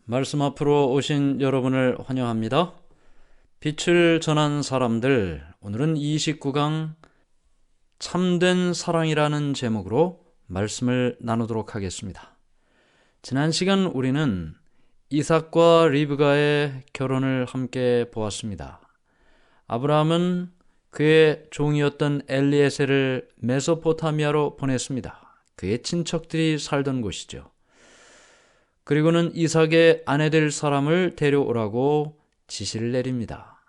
말씀 앞으로 오신 여러분을 환영합니다. 빛을 전한 사람들, 오늘은 29강 참된 사랑이라는 제목으로 말씀을 나누도록 하겠습니다. 지난 시간 우리는 이삭과 리브가의 결혼을 함께 보았습니다. 아브라함은 그의 종이었던 엘리에셀을 메소포타미아로 보냈습니다. 그의 친척들이 살던 곳이죠. 그리고는 이삭의 아내 될 사람을 데려오라고 지시를 내립니다.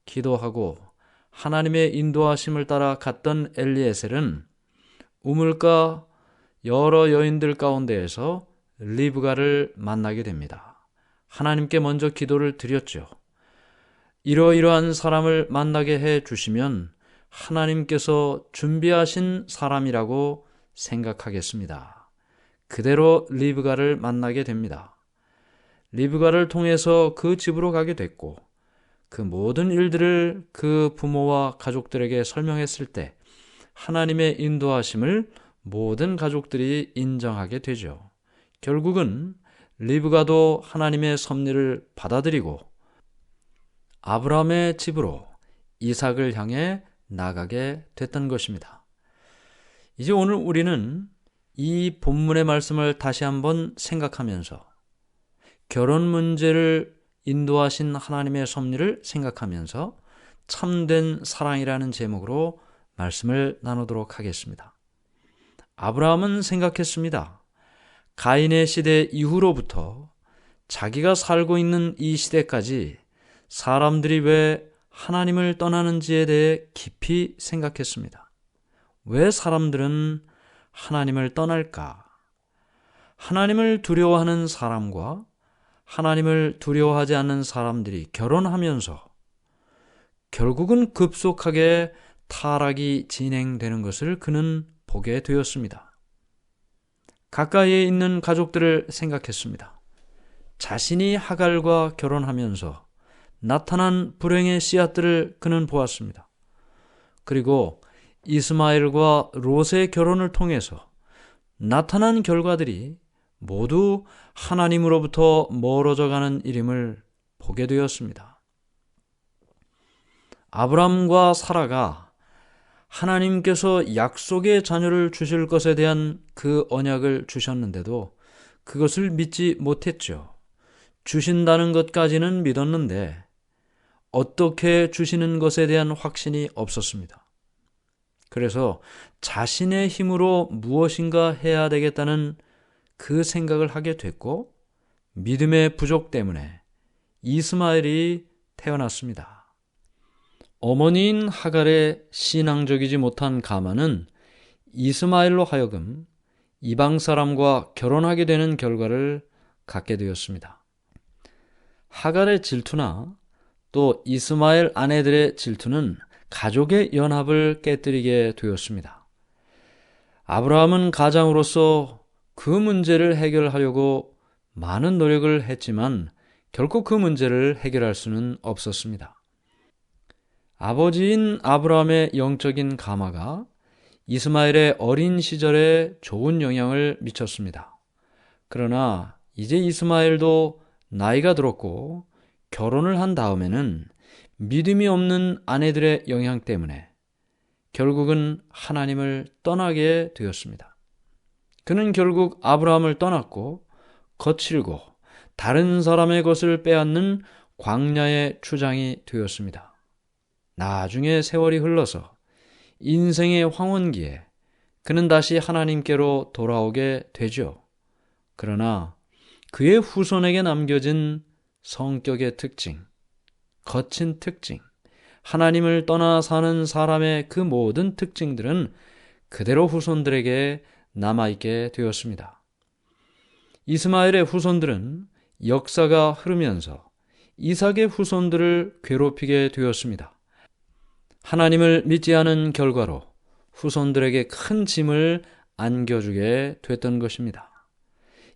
기도하고 하나님의 인도하심을 따라 갔던 엘리에셀은 우물가 여러 여인들 가운데에서 리브가를 만나게 됩니다. 하나님께 먼저 기도를 드렸죠. 이러이러한 사람을 만나게 해 주시면 하나님께서 준비하신 사람이라고 생각하겠습니다. 그대로 리브가를 만나게 됩니다. 리브가를 통해서 그 집으로 가게 됐고 그 모든 일들을 그 부모와 가족들에게 설명했을 때 하나님의 인도하심을 모든 가족들이 인정하게 되죠. 결국은 리브가도 하나님의 섭리를 받아들이고 아브라함의 집으로 이삭을 향해 나가게 됐던 것입니다. 이제 오늘 우리는 이 본문의 말씀을 다시 한번 생각하면서 결혼 문제를 인도하신 하나님의 섭리를 생각하면서 참된 사랑이라는 제목으로 말씀을 나누도록 하겠습니다. 아브라함은 생각했습니다. 가인의 시대 이후로부터 자기가 살고 있는 이 시대까지 사람들이 왜 하나님을 떠나는지에 대해 깊이 생각했습니다. 왜 사람들은 하나님을 떠날까? 하나님을 두려워하는 사람과 하나님을 두려워하지 않는 사람들이 결혼하면서 결국은 급속하게 타락이 진행되는 것을 그는 보게 되었습니다. 가까이에 있는 가족들을 생각했습니다. 자신이 하갈과 결혼하면서 나타난 불행의 씨앗들을 그는 보았습니다. 그리고 이스마엘과 롯의 결혼을 통해서 나타난 결과들이 모두 하나님으로부터 멀어져 가는 일임을 보게 되었습니다. 아브람과 사라가 하나님께서 약속의 자녀를 주실 것에 대한 그 언약을 주셨는데도 그것을 믿지 못했죠. 주신다는 것까지는 믿었는데 어떻게 주시는 것에 대한 확신이 없었습니다. 그래서 자신의 힘으로 무엇인가 해야 되겠다는 그 생각을 하게 됐고 믿음의 부족 때문에 이스마엘이 태어났습니다. 어머니인 하갈의 신앙적이지 못한 가만은 이스마엘로 하여금 이방 사람과 결혼하게 되는 결과를 갖게 되었습니다. 하갈의 질투나 또 이스마엘 아내들의 질투는 가족의 연합을 깨뜨리게 되었습니다. 아브라함은 가장으로서 그 문제를 해결하려고 많은 노력을 했지만 결코 그 문제를 해결할 수는 없었습니다. 아버지인 아브라함의 영적인 감화가 이스마엘의 어린 시절에 좋은 영향을 미쳤습니다. 그러나 이제 이스마엘도 나이가 들었고 결혼을 한 다음에는 믿음이 없는 아내들의 영향 때문에 결국은 하나님을 떠나게 되었습니다. 그는 결국 아브라함을 떠났고 거칠고 다른 사람의 것을 빼앗는 광야의 추장이 되었습니다. 나중에 세월이 흘러서 인생의 황혼기에 그는 다시 하나님께로 돌아오게 되죠. 그러나 그의 후손에게 남겨진 성격의 특징, 거친 특징, 하나님을 떠나 사는 사람의 그 모든 특징들은 그대로 후손들에게 남아있게 되었습니다. 이스마엘의 후손들은 역사가 흐르면서 이삭의 후손들을 괴롭히게 되었습니다. 하나님을 믿지 않은 결과로 후손들에게 큰 짐을 안겨주게 됐던 것입니다.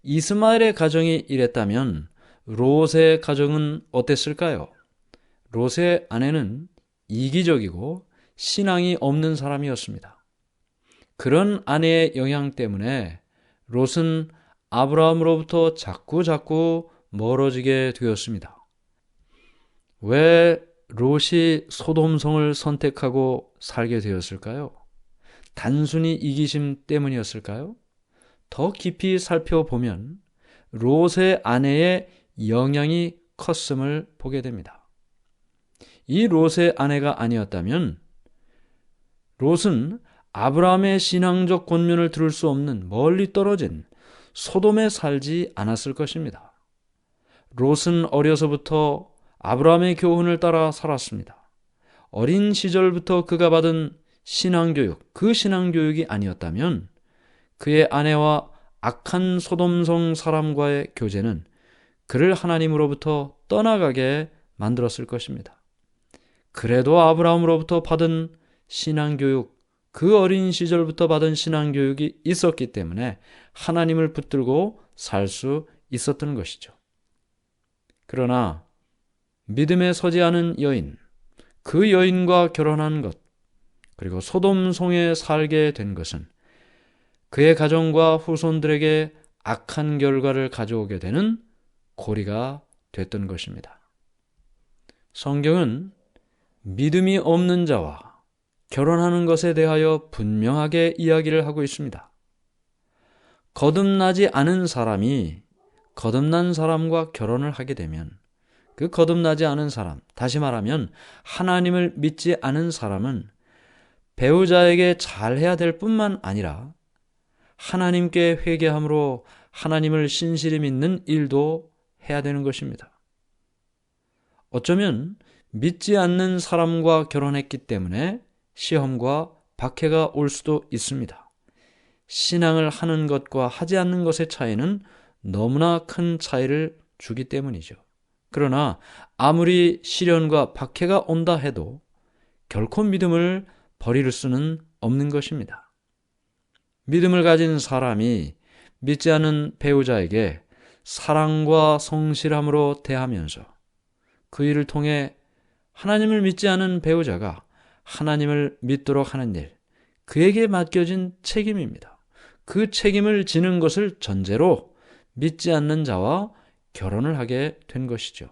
이스마엘의 가정이 이랬다면 롯의 가정은 어땠을까요? 롯의 아내는 이기적이고 신앙이 없는 사람이었습니다. 그런 아내의 영향 때문에 롯은 아브라함으로부터 자꾸 멀어지게 되었습니다. 왜 롯이 소돔성을 선택하고 살게 되었을까요? 단순히 이기심 때문이었을까요? 더 깊이 살펴보면 롯의 아내의 영향이 컸음을 보게 됩니다. 이 롯의 아내가 아니었다면 롯은 아브라함의 신앙적 권면을 들을 수 없는 멀리 떨어진 소돔에 살지 않았을 것입니다. 롯은 어려서부터 아브라함의 교훈을 따라 살았습니다. 어린 시절부터 그가 받은 신앙교육, 그 신앙교육이 아니었다면 그의 아내와 악한 소돔성 사람과의 교제는 그를 하나님으로부터 떠나가게 만들었을 것입니다. 그래도 아브라함으로부터 받은 신앙교육, 그 어린 시절부터 받은 신앙교육이 있었기 때문에 하나님을 붙들고 살 수 있었던 것이죠. 그러나 믿음에 서지 않은 여인, 그 여인과 결혼한 것, 그리고 소돔성에 살게 된 것은 그의 가정과 후손들에게 악한 결과를 가져오게 되는 고리가 됐던 것입니다. 성경은 믿음이 없는 자와 결혼하는 것에 대하여 분명하게 이야기를 하고 있습니다. 거듭나지 않은 사람이 거듭난 사람과 결혼을 하게 되면 그 거듭나지 않은 사람, 다시 말하면 하나님을 믿지 않은 사람은 배우자에게 잘해야 될 뿐만 아니라 하나님께 회개함으로 하나님을 신실히 믿는 일도 해야 되는 것입니다. 어쩌면 믿지 않는 사람과 결혼했기 때문에 시험과 박해가 올 수도 있습니다. 신앙을 하는 것과 하지 않는 것의 차이는 너무나 큰 차이를 주기 때문이죠. 그러나 아무리 시련과 박해가 온다 해도 결코 믿음을 버릴 수는 없는 것입니다. 믿음을 가진 사람이 믿지 않은 배우자에게 사랑과 성실함으로 대하면서 그 일을 통해 하나님을 믿지 않은 배우자가 하나님을 믿도록 하는 일, 그에게 맡겨진 책임입니다. 그 책임을 지는 것을 전제로 믿지 않는 자와 결혼을 하게 된 것이죠.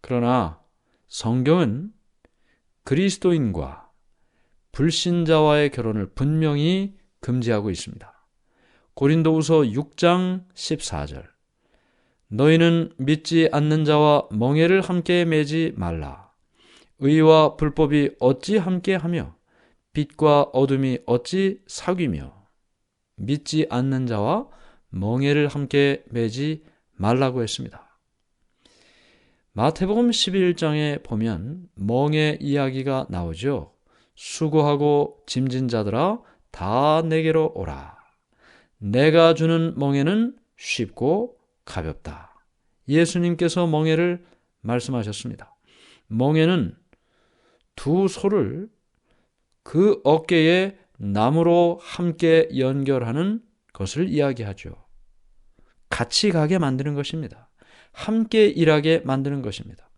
그러나 성경은 그리스도인과 불신자와의 결혼을 분명히 금지하고 있습니다. 고린도후서 6장 14절 너희는 믿지 않는 자와 멍에를 함께 매지 말라. 의와 불법이 어찌 함께하며 빛과 어둠이 어찌 사귀며 믿지 않는 자와 멍에를 함께 매지 말라고 했습니다. 마태복음 11장에 보면 멍에 이야기가 나오죠. 수고하고 짐진 자들아 다 내게로 오라. 내가 주는 멍에는 쉽고 가볍다. 예수님께서 멍에를 말씀하셨습니다. 멍에는 두 소를 그 어깨에 나무로 함께 연결하는 것을 이야기하죠. 같이 가게 만드는 것입니다. 함께 일하게 만드는 것입니다.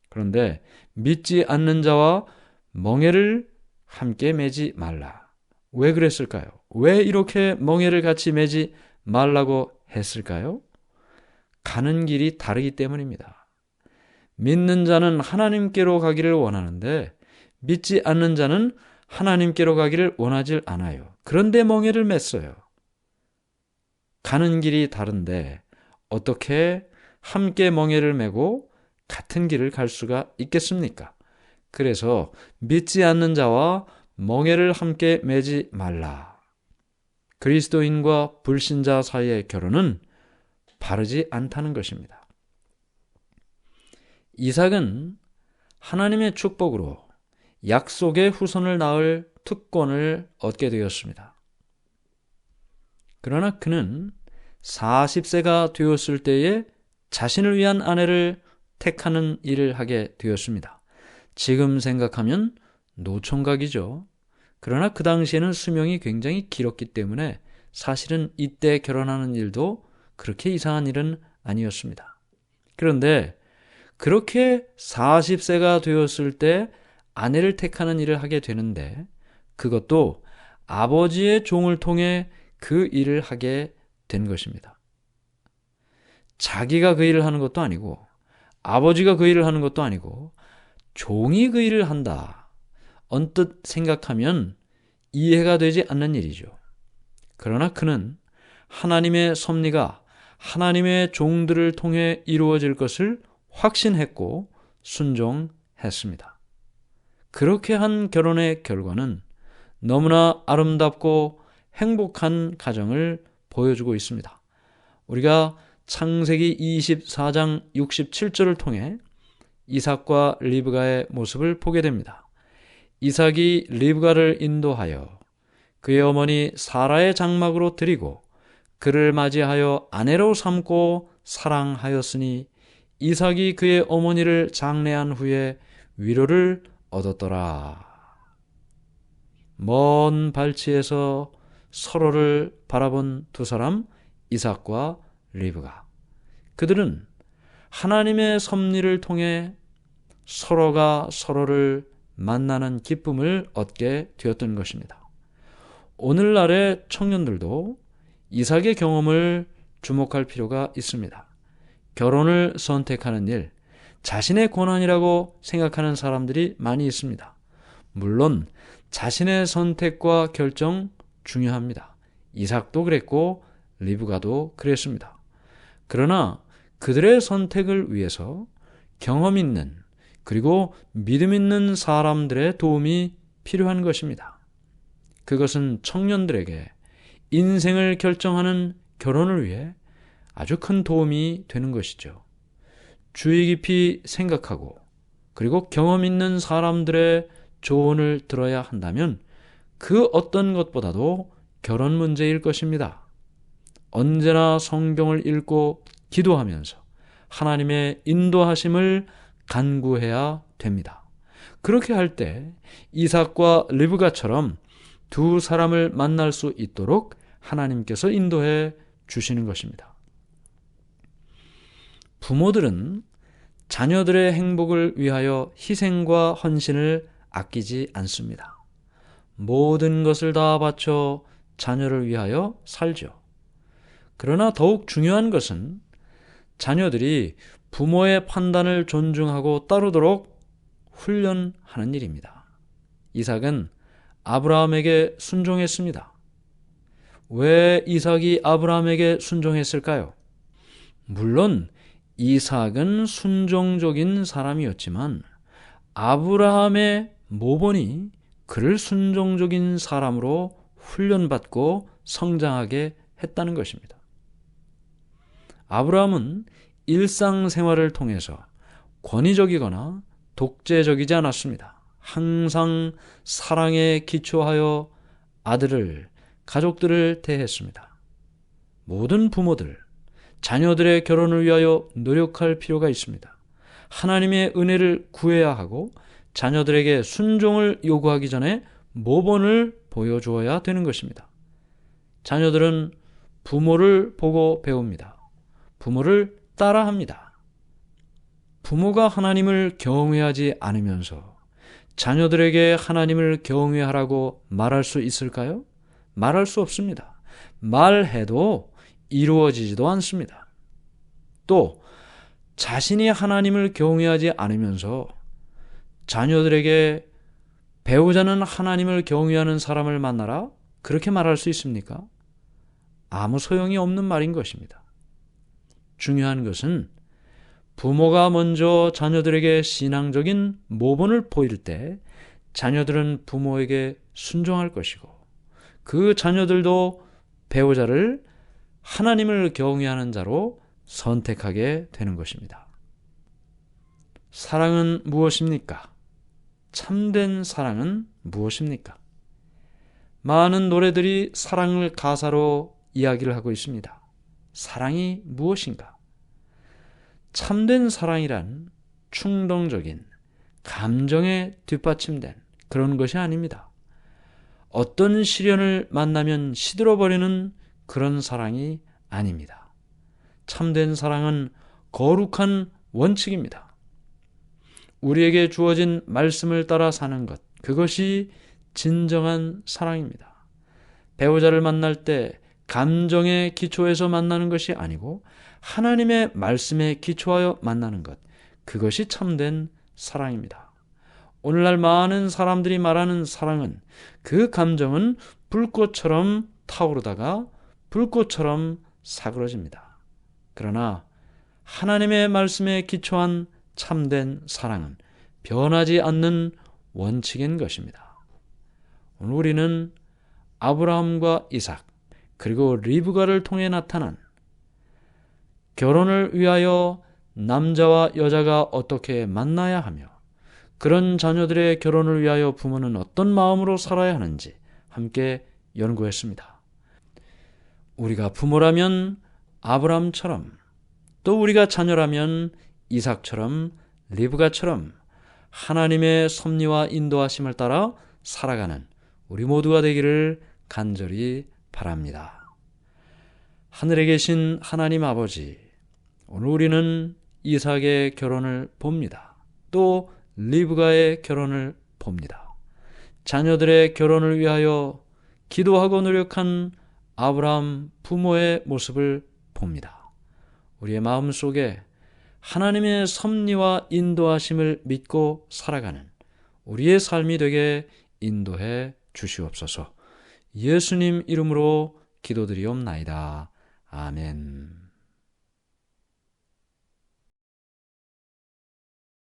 그런데 믿지 않는 자와 멍에를 함께 매지 말라. 왜 그랬을까요? 왜 이렇게 멍에를 같이 매지 말라고 했을까요? 가는 길이 다르기 때문입니다. 믿는 자는 하나님께로 가기를 원하는데 믿지 않는 자는 하나님께로 가기를 원하지 않아요. 그런데 멍에를 맸어요. 가는 길이 다른데 어떻게 함께 멍에를 메고 같은 길을 갈 수가 있겠습니까? 그래서 믿지 않는 자와 멍에를 함께 매지 말라. 그리스도인과 불신자 사이의 결혼은 바르지 않다는 것입니다. 이삭은 하나님의 축복으로 약속의 후손을 낳을 특권을 얻게 되었습니다. 그러나 그는 40세가 되었을 때에 자신을 위한 아내를 택하는 일을 하게 되었습니다. 지금 생각하면 노총각이죠. 그러나 그 당시에는 수명이 굉장히 길었기 때문에 사실은 이때 결혼하는 일도 그렇게 이상한 일은 아니었습니다. 그런데 그렇게 40세가 되었을 때 아내를 택하는 일을 하게 되는데 그것도 아버지의 종을 통해 그 일을 하게 된 것입니다. 자기가 그 일을 하는 것도 아니고 아버지가 그 일을 하는 것도 아니고 종이 그 일을 한다. 언뜻 생각하면 이해가 되지 않는 일이죠. 그러나 그는 하나님의 섭리가 하나님의 종들을 통해 이루어질 것을 확신했고 순종했습니다. 그렇게 한 결혼의 결과는 너무나 아름답고 행복한 가정을 보여주고 있습니다. 우리가 창세기 24장 67절을 통해 이삭과 리브가의 모습을 보게 됩니다. 이삭이 리브가를 인도하여 그의 어머니 사라의 장막으로 들이고 그를 맞이하여 아내로 삼고 사랑하였으니 이삭이 그의 어머니를 장례한 후에 위로를 얻었더라. 먼 발치에서 서로를 바라본 두 사람, 이삭과 리브가. 그들은 하나님의 섭리를 통해 서로가 서로를 만나는 기쁨을 얻게 되었던 것입니다. 오늘날의 청년들도 이삭의 경험을 주목할 필요가 있습니다. 결혼을 선택하는 일, 자신의 권한이라고 생각하는 사람들이 많이 있습니다. 물론 자신의 선택과 결정 중요합니다. 이삭도 그랬고 리브가도 그랬습니다. 그러나 그들의 선택을 위해서 경험 있는 그리고 믿음 있는 사람들의 도움이 필요한 것입니다. 그것은 청년들에게 인생을 결정하는 결혼을 위해 아주 큰 도움이 되는 것이죠. 주의 깊이 생각하고 그리고 경험 있는 사람들의 조언을 들어야 한다면 그 어떤 것보다도 결혼 문제일 것입니다. 언제나 성경을 읽고 기도하면서 하나님의 인도하심을 간구해야 됩니다. 그렇게 할 때 이삭과 리브가처럼 두 사람을 만날 수 있도록 하나님께서 인도해 주시는 것입니다. 부모들은 자녀들의 행복을 위하여 희생과 헌신을 아끼지 않습니다. 모든 것을 다 바쳐 자녀를 위하여 살죠. 그러나 더욱 중요한 것은 자녀들이 부모의 판단을 존중하고 따르도록 훈련하는 일입니다. 이삭은 아브라함에게 순종했습니다. 왜 이삭이 아브라함에게 순종했을까요? 물론 이삭은 순종적인 사람이었지만 아브라함의 모본이 그를 순종적인 사람으로 훈련받고 성장하게 했다는 것입니다. 아브라함은 일상생활을 통해서 권위적이거나 독재적이지 않았습니다. 항상 사랑에 기초하여 아들을, 가족들을 대했습니다. 모든 부모들, 자녀들의 결혼을 위하여 노력할 필요가 있습니다. 하나님의 은혜를 구해야 하고 자녀들에게 순종을 요구하기 전에 모본을 보여주어야 되는 것입니다. 자녀들은 부모를 보고 배웁니다. 부모를 따라합니다. 부모가 하나님을 경외하지 않으면서 자녀들에게 하나님을 경외하라고 말할 수 있을까요? 말할 수 없습니다. 말해도 이루어지지도 않습니다. 또 자신이 하나님을 경외하지 않으면서 자녀들에게 배우자는 하나님을 경외하는 사람을 만나라? 그렇게 말할 수 있습니까? 아무 소용이 없는 말인 것입니다. 중요한 것은 부모가 먼저 자녀들에게 신앙적인 모본을 보일 때 자녀들은 부모에게 순종할 것이고 그 자녀들도 배우자를 하나님을 경외하는 자로 선택하게 되는 것입니다. 사랑은 무엇입니까? 참된 사랑은 무엇입니까? 많은 노래들이 사랑을 가사로 이야기를 하고 있습니다. 사랑이 무엇인가? 참된 사랑이란 충동적인 감정에 뒷받침된 그런 것이 아닙니다. 어떤 시련을 만나면 시들어버리는 그런 사랑이 아닙니다. 참된 사랑은 거룩한 원칙입니다. 우리에게 주어진 말씀을 따라 사는 것, 그것이 진정한 사랑입니다. 배우자를 만날 때 감정에 기초해서 만나는 것이 아니고 하나님의 말씀에 기초하여 만나는 것, 그것이 참된 사랑입니다. 오늘날 많은 사람들이 말하는 사랑은, 그 감정은 불꽃처럼 타오르다가 불꽃처럼 사그러집니다. 그러나 하나님의 말씀에 기초한 참된 사랑은 변하지 않는 원칙인 것입니다. 오늘 우리는 아브라함과 이삭 그리고 리브가를 통해 나타난 결혼을 위하여 남자와 여자가 어떻게 만나야 하며 그런 자녀들의 결혼을 위하여 부모는 어떤 마음으로 살아야 하는지 함께 연구했습니다. 우리가 부모라면 아브라함처럼, 또 우리가 자녀라면 이삭처럼 리브가처럼 하나님의 섭리와 인도하심을 따라 살아가는 우리 모두가 되기를 간절히 바랍니다. 하늘에 계신 하나님 아버지, 오늘 우리는 이삭의 결혼을 봅니다. 또 리브가의 결혼을 봅니다. 자녀들의 결혼을 위하여 기도하고 노력한 아브라함 부모의 모습을 봅니다. 우리의 마음속에 하나님의 섭리와 인도하심을 믿고 살아가는 우리의 삶이 되게 인도해 주시옵소서. 예수님 이름으로 기도드리옵나이다. 아멘.